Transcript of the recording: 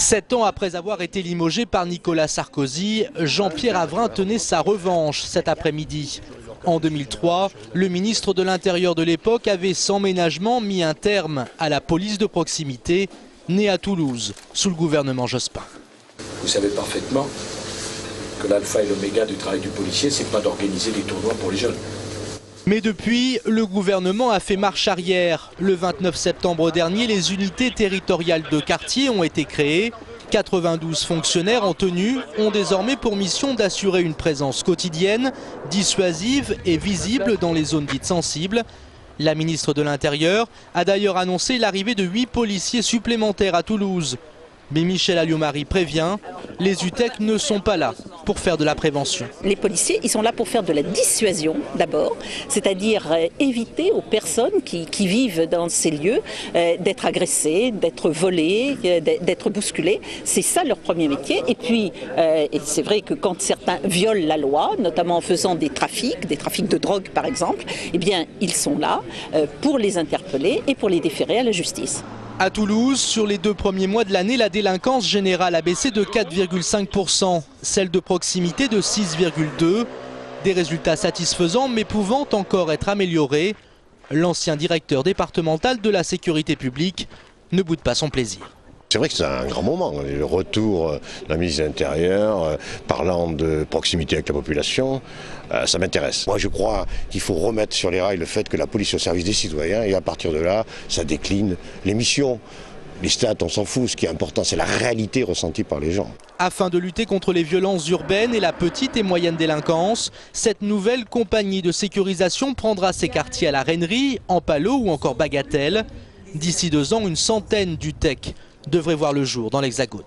7 ans après avoir été limogé par Nicolas Sarkozy, Jean-Pierre Havrin tenait sa revanche cet après-midi. En 2003, le ministre de l'Intérieur de l'époque avait sans ménagement mis un terme à la police de proximité née à Toulouse, sous le gouvernement Jospin. Vous savez parfaitement que l'alpha et l'oméga du travail du policier, c'est pas d'organiser des tournois pour les jeunes. Mais depuis, le gouvernement a fait marche arrière. Le 29 septembre dernier, les unités territoriales de quartier ont été créées. 92 fonctionnaires en tenue ont désormais pour mission d'assurer une présence quotidienne, dissuasive et visible dans les zones dites sensibles. La ministre de l'Intérieur a d'ailleurs annoncé l'arrivée de 8 policiers supplémentaires à Toulouse. Mais Michèle Alliot-Marie prévient, les UTEC ne sont pas là pour faire de la prévention. Les policiers, ils sont là pour faire de la dissuasion d'abord, c'est-à-dire éviter aux personnes qui vivent dans ces lieux d'être agressées, d'être volées, d'être bousculées. C'est ça leur premier métier. Et puis, et c'est vrai que quand certains violent la loi, notamment en faisant des trafics de drogue par exemple, eh bien, ils sont là pour les interpeller et pour les déférer à la justice. À Toulouse, sur les 2 premiers mois de l'année, la délinquance générale a baissé de 4,5%, celle de proximité de 6,2%. Des résultats satisfaisants mais pouvant encore être améliorés. L'ancien directeur départemental de la sécurité publique ne boude pas son plaisir. C'est vrai que c'est un grand moment, le retour de la ministre de l'Intérieur, parlant de proximité avec la population, ça m'intéresse. Moi je crois qu'il faut remettre sur les rails le fait que la police est au service des citoyens et à partir de là, ça décline les missions. Les stats, on s'en fout, ce qui est important, c'est la réalité ressentie par les gens. Afin de lutter contre les violences urbaines et la petite et moyenne délinquance, cette nouvelle compagnie de sécurisation prendra ses quartiers à la Reinerie, en Palot ou encore Bagatelle. D'ici 2 ans, une centaine d'UTEC devrait voir le jour dans l'Hexagone.